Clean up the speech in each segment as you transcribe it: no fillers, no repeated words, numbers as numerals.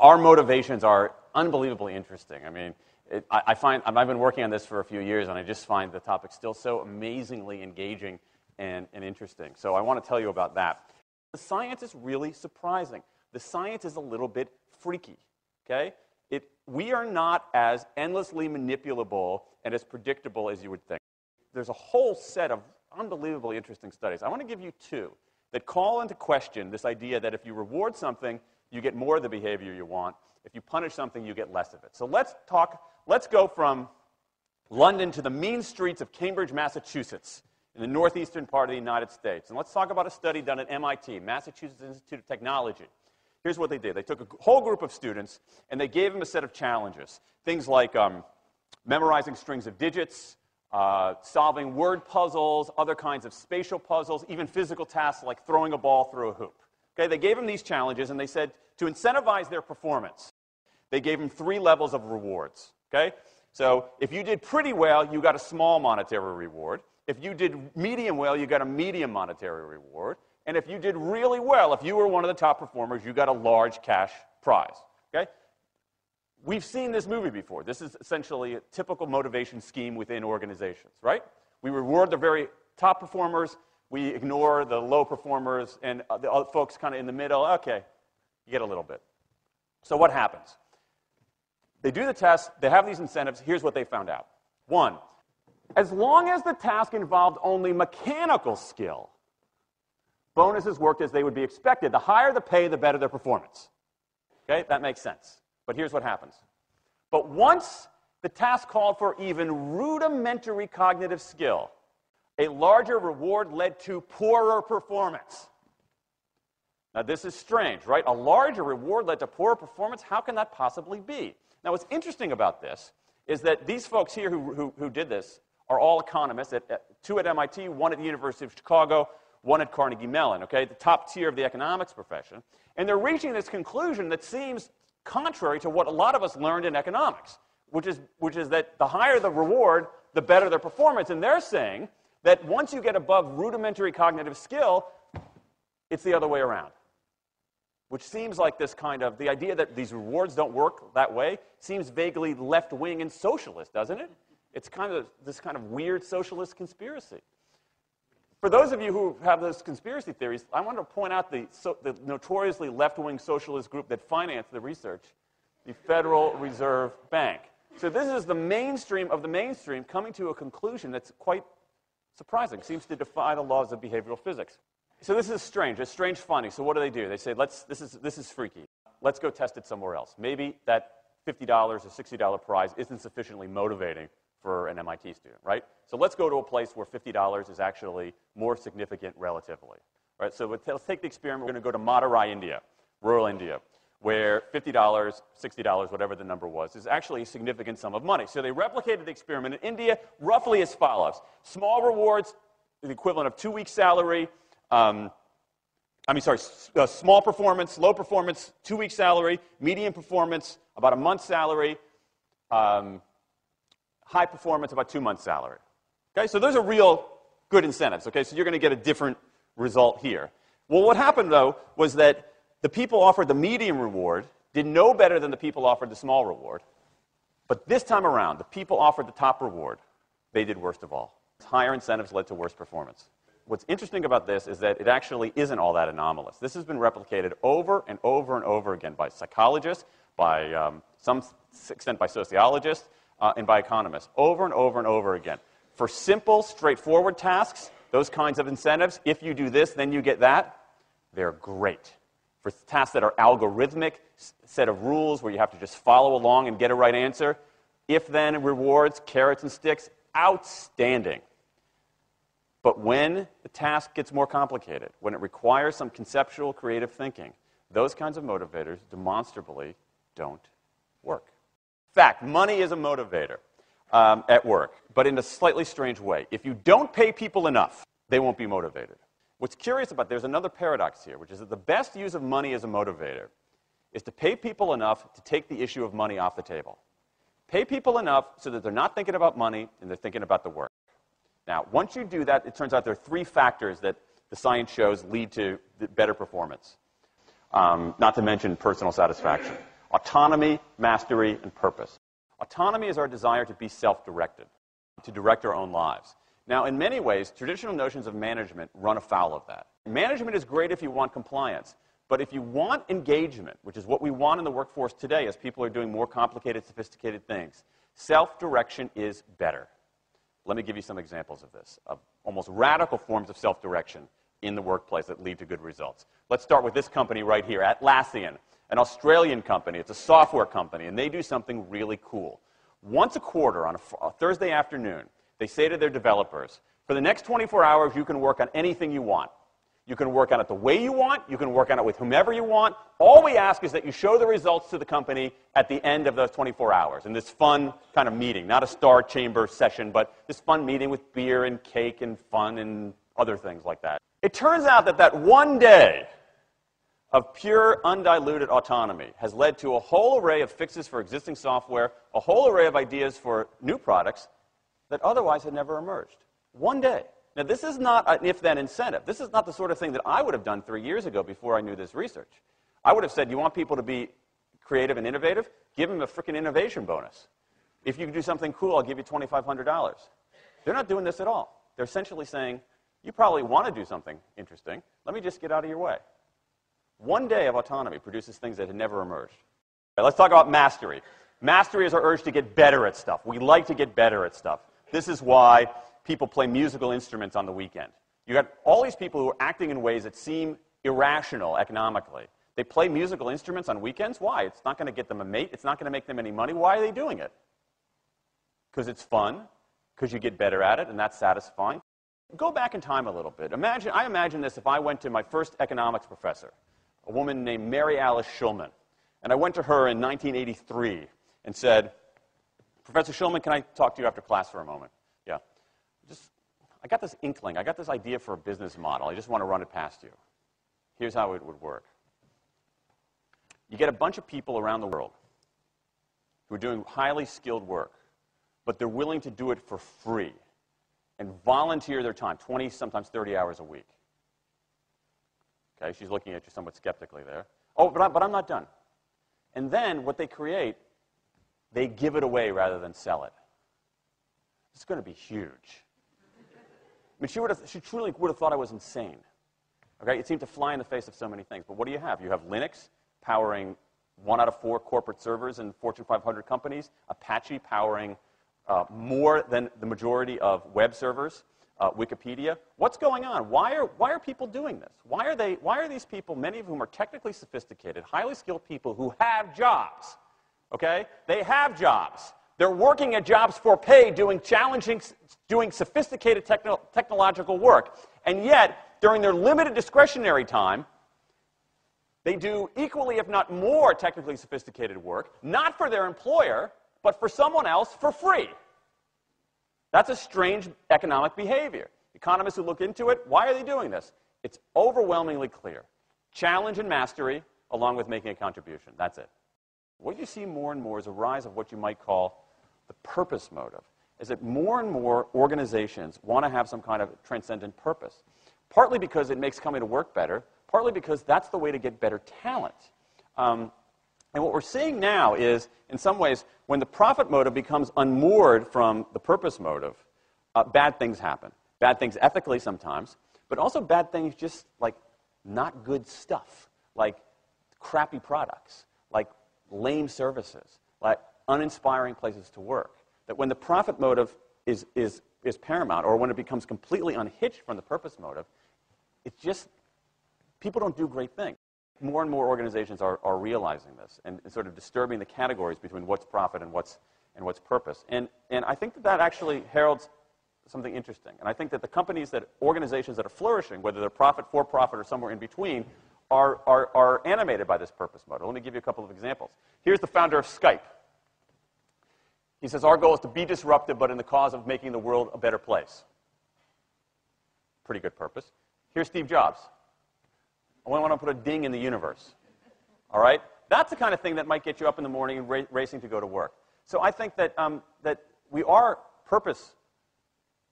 our motivations are unbelievably interesting. I mean, I've been working on this for a few years, and I just find the topic still so amazingly engaging and interesting. So I want to tell you about that. The science is really surprising. The science is a little bit freaky, okay? We are not as endlessly manipulable and as predictable as you would think. There's a whole set of unbelievably interesting studies. I want to give you two that call into question this idea that if you reward something, you get more of the behavior you want. If you punish something, you get less of it. So let's go from London to the mean streets of Cambridge, Massachusetts, in the northeastern part of the United States. And let's talk about a study done at MIT, Massachusetts Institute of Technology. Here's what they did. They took a whole group of students, and they gave them a set of challenges. Things like memorizing strings of digits, solving word puzzles, other kinds of spatial puzzles, even physical tasks like throwing a ball through a hoop. Okay, they gave them these challenges, and they said to incentivize their performance, they gave them 3 levels of rewards. Okay? So if you did pretty well, you got a small monetary reward. If you did medium well, you got a medium monetary reward. And if you did really well, if you were one of the top performers, you got a large cash prize. Okay? We've seen this movie before. This is essentially a typical motivation scheme within organizations, right? We reward the very top performers, we ignore the low performers, and the other folks kind of in the middle. Okay, you get a little bit. So what happens? They do the test, they have these incentives. Here's what they found out. 1, as long as the task involved only mechanical skill, bonuses worked as they would be expected. The higher the pay, the better their performance. Okay, that makes sense. But here's what happens. But once the task called for even rudimentary cognitive skill, a larger reward led to poorer performance. Now, this is strange, right? A larger reward led to poorer performance? How can that possibly be? Now, what's interesting about this is that these folks here who did this are all economists, 2 at MIT, 1 at the University of Chicago, 1 at Carnegie Mellon, okay, the top tier of the economics profession. And they're reaching this conclusion that seems contrary to what a lot of us learned in economics, which is that the higher the reward, the better their performance. And they're saying that once you get above rudimentary cognitive skill, it's the other way around. Which seems like this kind of, the idea that these rewards don't work that way seems vaguely left-wing and socialist, doesn't it? It's kind of this kind of weird socialist conspiracy. For those of you who have those conspiracy theories, I want to point out the notoriously left-wing socialist group that financed the research, the Federal Reserve Bank. So this is the mainstream of the mainstream coming to a conclusion that's quite surprising. It seems to defy the laws of behavioral physics. So this is strange. It's strange finding. So what do? They say, this is freaky. Let's go test it somewhere else. Maybe that $50 or $60 prize isn't sufficiently motivating for an MIT student, right? So let's go to a place where $50 is actually more significant relatively. Right? So let's take the experiment. We're going to go to Madurai, India, rural India, where $50, $60, whatever the number was, is actually a significant sum of money. So they replicated the experiment in India roughly as follows. Small rewards, the equivalent of 2 weeks' salary. Small performance, low performance, 2 weeks' salary. Medium performance, about a month's salary. High performance, about 2 months' salary. Okay, so those are real good incentives. Okay, so you're going to get a different result here. Well, what happened, though, was that the people offered the medium reward did no better than the people offered the small reward. But this time around, the people offered the top reward. They did worst of all. Higher incentives led to worse performance. What's interesting about this is that it actually isn't all that anomalous. This has been replicated over and over and over again by psychologists, by some extent by sociologists, and by economists, over and over and over again. For simple, straightforward tasks, those kinds of incentives, if you do this, then you get that, they're great. For tasks that are algorithmic, set of rules where you have to just follow along and get a right answer, if-then rewards, carrots and sticks, outstanding. But when the task gets more complicated, when it requires some conceptual, creative thinking, those kinds of motivators demonstrably don't work. In fact, money is a motivator at work, but in a slightly strange way. If you don't pay people enough, they won't be motivated. What's curious about, there's another paradox here, which is that the best use of money as a motivator is to pay people enough to take the issue of money off the table. Pay people enough so that they're not thinking about money and they're thinking about the work. Now, once you do that, it turns out there are 3 factors that the science shows lead to better performance, not to mention personal satisfaction. Autonomy, mastery, and purpose. Autonomy is our desire to be self-directed, to direct our own lives. Now, in many ways, traditional notions of management run afoul of that. Management is great if you want compliance, but if you want engagement, which is what we want in the workforce today as people are doing more complicated, sophisticated things, self-direction is better. Let me give you some examples of this, of almost radical forms of self-direction in the workplace that lead to good results. Let's start with this company right here, Atlassian, an Australian company. It's a software company, and they do something really cool. Once a quarter, on a Thursday afternoon, they say to their developers, for the next 24 hours, you can work on anything you want. You can work on it the way you want. You can work on it with whomever you want. All we ask is that you show the results to the company at the end of those 24 hours in this fun kind of meeting, not a star chamber session, but this fun meeting with beer and cake and fun and other things like that. It turns out that that one day of pure, undiluted autonomy has led to a whole array of fixes for existing software, a whole array of ideas for new products that otherwise had never emerged. One day. Now, this is not an if-then incentive. This is not the sort of thing that I would have done 3 years ago before I knew this research. I would have said, you want people to be creative and innovative? Give them a freaking innovation bonus. If you can do something cool, I'll give you $2,500. They're not doing this at all. They're essentially saying, you probably want to do something interesting. Let me just get out of your way. One day of autonomy produces things that had never emerged. Okay, let's talk about mastery. Mastery is our urge to get better at stuff. We like to get better at stuff. This is why people play musical instruments on the weekend. You got all these people who are acting in ways that seem irrational economically. They play musical instruments on weekends. Why? It's not going to get them a mate. It's not going to make them any money. Why are they doing it? Because it's fun, because you get better at it, and that's satisfying. Go back in time a little bit. I imagine this if I went to my first economics professor, a woman named Mary Alice Schulman, and I went to her in 1983 and said, Professor Schulman, can I talk to you after class for a moment? Yeah. I got this inkling. I got this idea for a business model. I just want to run it past you. Here's how it would work. You get a bunch of people around the world who are doing highly skilled work, but they're willing to do it for free and volunteer their time, 20, sometimes 30 hours a week. Okay, she's looking at you somewhat skeptically there. Oh, but I'm not done. And then what they create, they give it away rather than sell it. It's going to be huge. I mean, she truly would have thought I was insane. Okay, it seemed to fly in the face of so many things. But what do? You have Linux powering 1 out of 4 corporate servers in Fortune 500 companies, Apache powering more than the majority of web servers, Wikipedia. What's going on? Why are people doing this? Why are these people, many of whom are technically sophisticated, highly skilled people who have jobs? Okay, they have jobs. They're working at jobs for pay, doing sophisticated technological work. And yet, during their limited discretionary time, they do equally, if not more, technically sophisticated work, not for their employer, but for someone else for free. That's a strange economic behavior. Economists who look into it, why are they doing this? It's overwhelmingly clear. Challenge and mastery, along with making a contribution. That's it. What you see more and more is a rise of what you might call the purpose motive, is that more and more organizations want to have some kind of transcendent purpose, partly because it makes coming to work better, partly because that's the way to get better talent. And what we're seeing now is, in some ways, when the profit motive becomes unmoored from the purpose motive, bad things happen. Bad things ethically sometimes, but also bad things just like not good stuff, like crappy products, like lame services, like uninspiring places to work. That when the profit motive is paramount, or when it becomes completely unhitched from the purpose motive, it's just, people don't do great things. More and more organizations are realizing this and sort of disturbing the categories between what's profit and what's purpose. And I think that actually heralds something interesting. And I think that organizations that are flourishing, whether they're profit, for profit, or somewhere in between, are animated by this purpose motive. Let me give you a couple of examples. Here's the founder of Skype. He says, our goal is to be disruptive, but in the cause of making the world a better place. Pretty good purpose. Here's Steve Jobs. I want to put a ding in the universe. All right? That's the kind of thing that might get you up in the morning and racing to go to work. So I think that, that we are purpose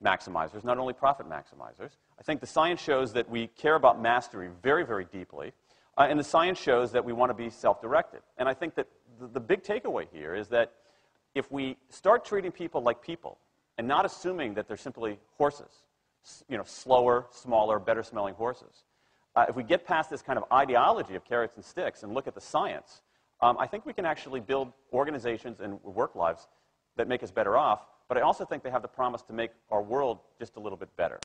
maximizers, not only profit maximizers. I think the science shows that we care about mastery very, very deeply. And the science shows that we want to be self-directed. And I think that the big takeaway here is that if we start treating people like people and not assuming that they're simply horses, slower, smaller, better-smelling horses, if we get past this kind of ideology of carrots and sticks and look at the science, I think we can actually build organizations and work lives that make us better off, but I also think they have the promise to make our world just a little bit better.